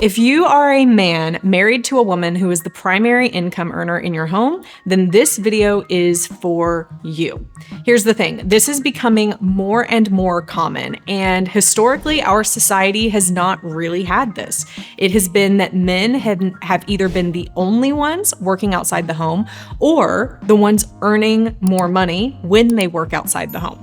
If you are a man married to a woman who is the primary income earner in your home, then this video is for you. Here's the thing, this is becoming more and more common, and historically our society has not really had this. It has been that men have either been the only ones working outside the home or the ones earning more money when they work outside the home.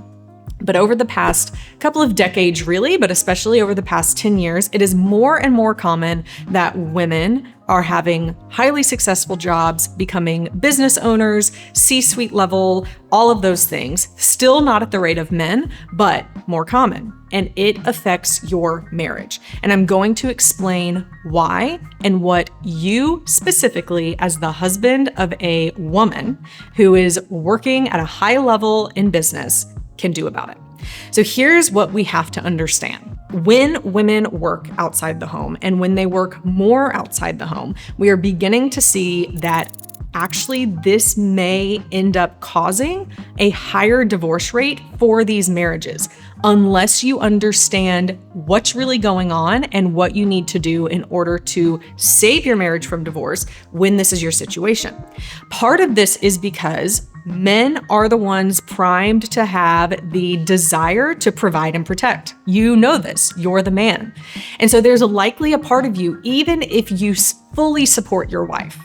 But over the past couple of decades, really, but especially over the past 10 years, it is more and more common that women are having highly successful jobs, becoming business owners, C-suite level, all of those things. Still not at the rate of men, but more common. And it affects your marriage. And I'm going to explain why and what you specifically, as the husband of a woman who is working at a high level in business, can do about it. So here's what we have to understand. When women work outside the home and when they work more outside the home, we are beginning to see that actually this may end up causing a higher divorce rate for these marriages, unless you understand what's really going on and what you need to do in order to save your marriage from divorce when this is your situation. Part of this is because men are the ones primed to have the desire to provide and protect. You know this, you're the man. And so there's likely a part of you, even if you fully support your wife,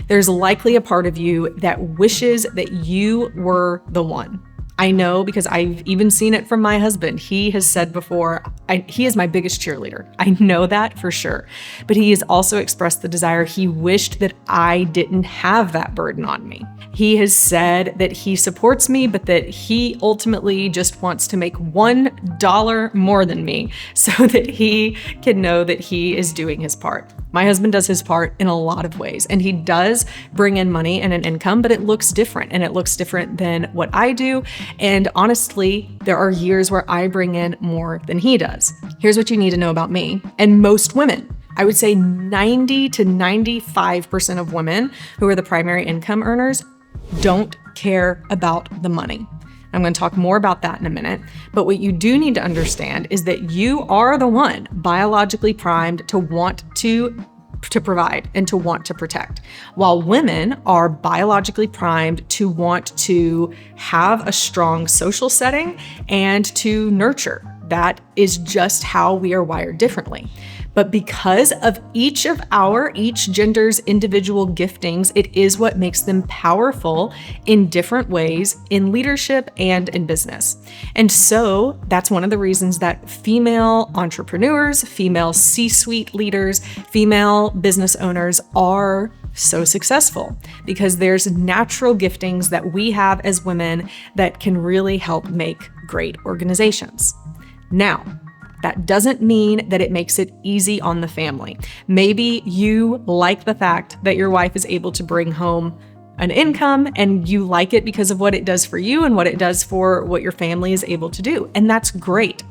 there's likely a part of you that wishes that you were the one. I know because I've even seen it from my husband. He has said before, he is my biggest cheerleader. I know that for sure. But he has also expressed the desire he wished that I didn't have that burden on me. He has said that he supports me, but that he ultimately just wants to make $1 more than me so that he can know that he is doing his part. My husband does his part in a lot of ways, and he does bring in money and an income, but it looks different, and it looks different than what I do. And honestly, there are years where I bring in more than he does. Here's what you need to know about me and most women. I would say 90 to 95% of women who are the primary income earners don't care about the money. I'm going to talk more about that in a minute. But what you do need to understand is that you are the one biologically primed to want to provide and to want to protect, while women are biologically primed to want to have a strong social setting and to nurture. That is just how we are wired differently. But because of each gender's individual giftings, it is what makes them powerful in different ways in leadership and in business. And so that's one of the reasons that female entrepreneurs, female C-suite leaders, female business owners are so successful, because there's natural giftings that we have as women that can really help make great organizations. Now, that doesn't mean that it makes it easy on the family. Maybe you like the fact that your wife is able to bring home an income and you like it because of what it does for you and what it does for what your family is able to do. And that's great.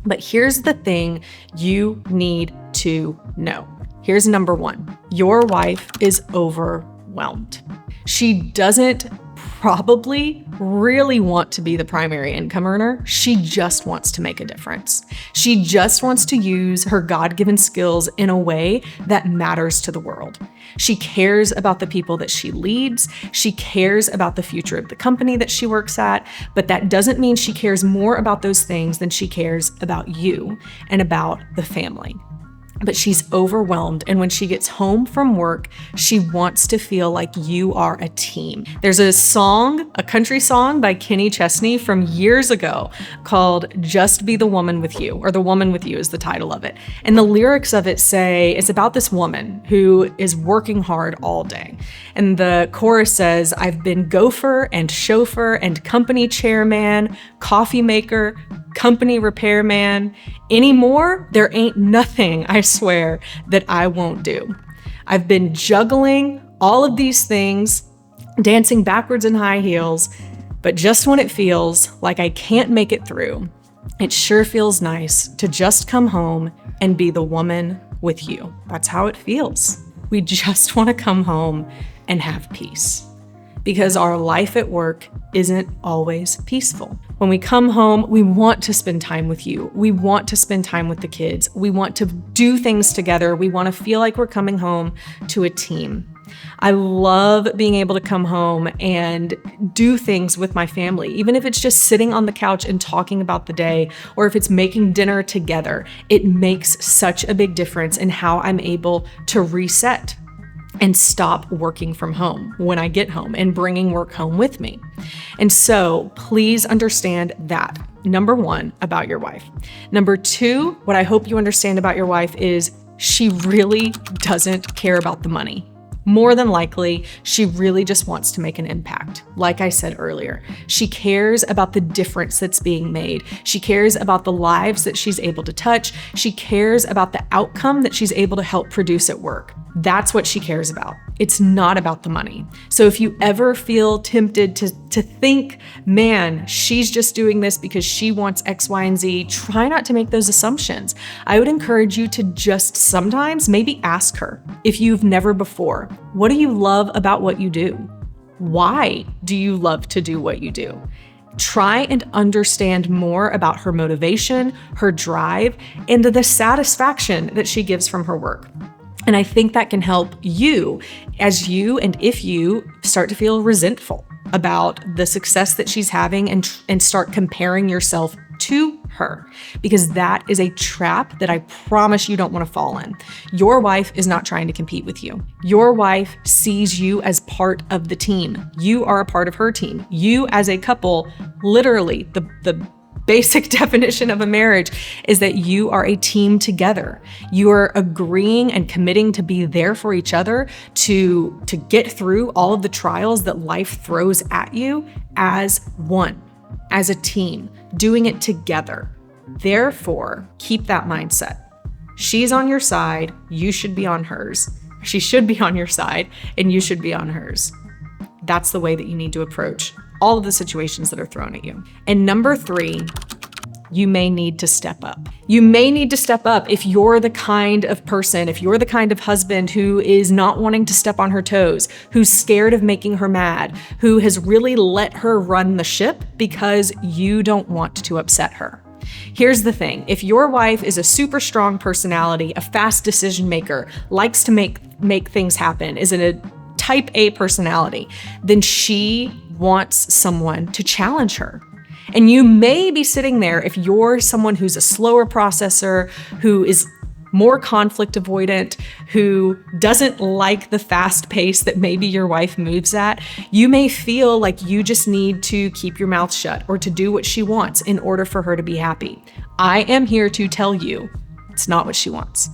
But here's the thing you need to know. Here's number one. Your wife is overwhelmed. She doesn't probably really want to be the primary income earner. She just wants to make a difference. She just wants to use her God-given skills in a way that matters to the world. She cares about the people that she leads. She cares about the future of the company that she works at, but that doesn't mean she cares more about those things than she cares about you and about the family. But she's overwhelmed, and when she gets home from work, she wants to feel like you are a team. There's a song, a country song by Kenny Chesney from years ago called Just Be the Woman with You, or The Woman with You is the title of it. And the lyrics of it say, it's about this woman who is working hard all day. And the chorus says, I've been gopher and chauffeur and company chairman, coffee maker, company repairman. Anymore, there ain't nothing, I swear, that I won't do. I've been juggling all of these things, dancing backwards in high heels, but just when it feels like I can't make it through, it sure feels nice to just come home and be the woman with you. That's how it feels. We just want to come home and have peace. because our life at work isn't always peaceful. When we come home, we want to spend time with you. We want to spend time with the kids. We want to do things together. We want to feel like we're coming home to a team. I love being able to come home and do things with my family, even if it's just sitting on the couch and talking about the day, or if it's making dinner together. It makes such a big difference in how I'm able to reset and stop working from home when I get home and bringing work home with me. And so please understand that. Number one, about your wife. Number two, what I hope you understand about your wife is she really doesn't care about the money. More than likely, she really just wants to make an impact. Like I said earlier, she cares about the difference that's being made. She cares about the lives that she's able to touch. She cares about the outcome that she's able to help produce at work. That's what she cares about. It's not about the money. So if you ever feel tempted to think, man, she's just doing this because she wants X, Y, and Z, try not to make those assumptions. I would encourage you to just sometimes maybe ask her, if you've never before, what do you love about what you do? Why do you love to do what you do? Try and understand more about her motivation, her drive, and the satisfaction that she gives from her work. And I think that can help you as you and if you start to feel resentful about the success that she's having and start comparing yourself to her, because that is a trap that I promise you don't want to fall in. Your wife is not trying to compete with you. Your wife sees you as part of the team. You are a part of her team. You as a couple, literally the basic definition of a marriage is that you are a team together. You are agreeing and committing to be there for each other to get through all of the trials that life throws at you as one, as a team, doing it together. Therefore, keep that mindset. She's on your side, you should be on hers. She should be on your side, and you should be on hers. That's the way that you need to approach all of the situations that are thrown at you. And number three, you may need to step up. You may need to step up if you're the kind of person, if you're the kind of husband who is not wanting to step on her toes, who's scared of making her mad, who has really let her run the ship because you don't want to upset her. Here's the thing. If your wife is a super strong personality, a fast decision maker, likes to make things happen, is in a type A personality, then she wants someone to challenge her. And you may be sitting there, if you're someone who's a slower processor, who is more conflict avoidant, who doesn't like the fast pace that maybe your wife moves at, you may feel like you just need to keep your mouth shut or to do what she wants in order for her to be happy. I am here to tell you it's not what she wants.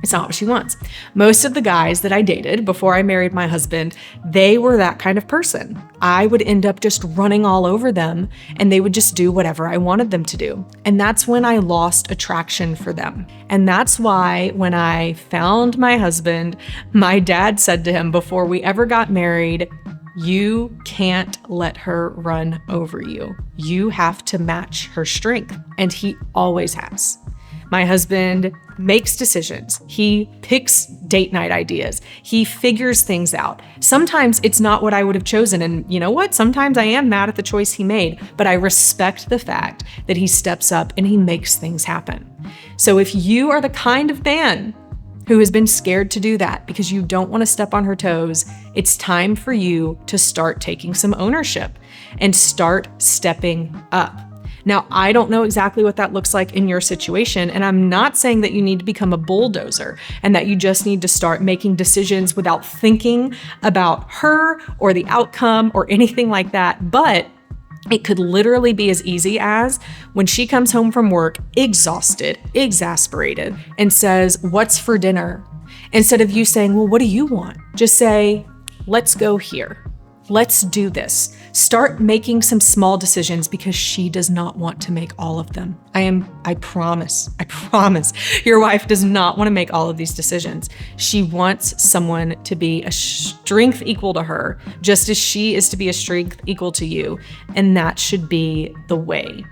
It's not what she wants. Most of the guys that I dated before I married my husband, they were that kind of person. I would end up just running all over them and they would just do whatever I wanted them to do. And that's when I lost attraction for them. And that's why when I found my husband, my dad said to him before we ever got married, you can't let her run over you. You have to match her strength. And he always has. My husband makes decisions. He picks date night ideas. He figures things out. Sometimes it's not what I would have chosen. And you know what? Sometimes I am mad at the choice he made, but I respect the fact that he steps up and he makes things happen. So if you are the kind of man who has been scared to do that because you don't want to step on her toes, it's time for you to start taking some ownership and start stepping up. Now, I don't know exactly what that looks like in your situation, and I'm not saying that you need to become a bulldozer and that you just need to start making decisions without thinking about her or the outcome or anything like that, but it could literally be as easy as when she comes home from work, exhausted, exasperated, and says, "What's for dinner?" Instead of you saying, "Well, what do you want?" Just say, "Let's go here. Let's do this." Start making some small decisions because she does not want to make all of them. I promise, your wife does not want to make all of these decisions. She wants someone to be a strength equal to her, just as she is to be a strength equal to you. And that should be the way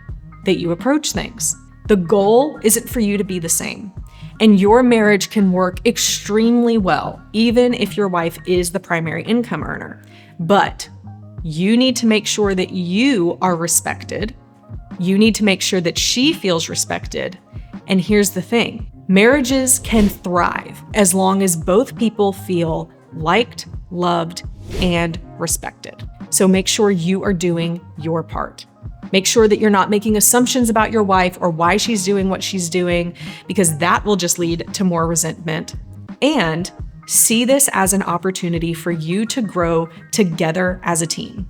that you approach things. The goal isn't for you to be the same. And your marriage can work extremely well, even if your wife is the primary income earner. But You need to make sure that you are respected. You need to make sure that she feels respected. And here's the thing, marriages can thrive as long as both people feel liked, loved, and respected. So make sure you are doing your part. Make sure that you're not making assumptions about your wife or why she's doing what she's doing, because that will just lead to more resentment. And see this as an opportunity for you to grow together as a team.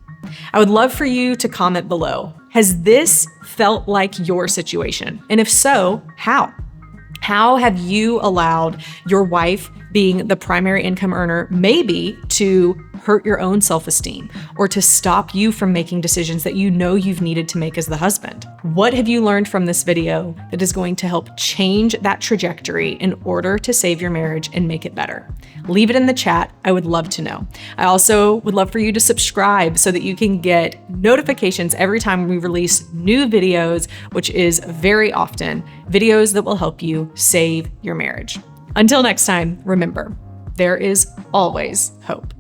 I would love for you to comment below. Has this felt like your situation? And if so, how? How have you allowed your wife, being the primary income earner, maybe to hurt your own self-esteem or to stop you from making decisions that you know you've needed to make as the husband? What have you learned from this video that is going to help change that trajectory in order to save your marriage and make it better? Leave it in the chat. I would love to know. I also would love for you to subscribe so that you can get notifications every time we release new videos, which is very often videos that will help you save your marriage. Until next time, remember, there is always hope.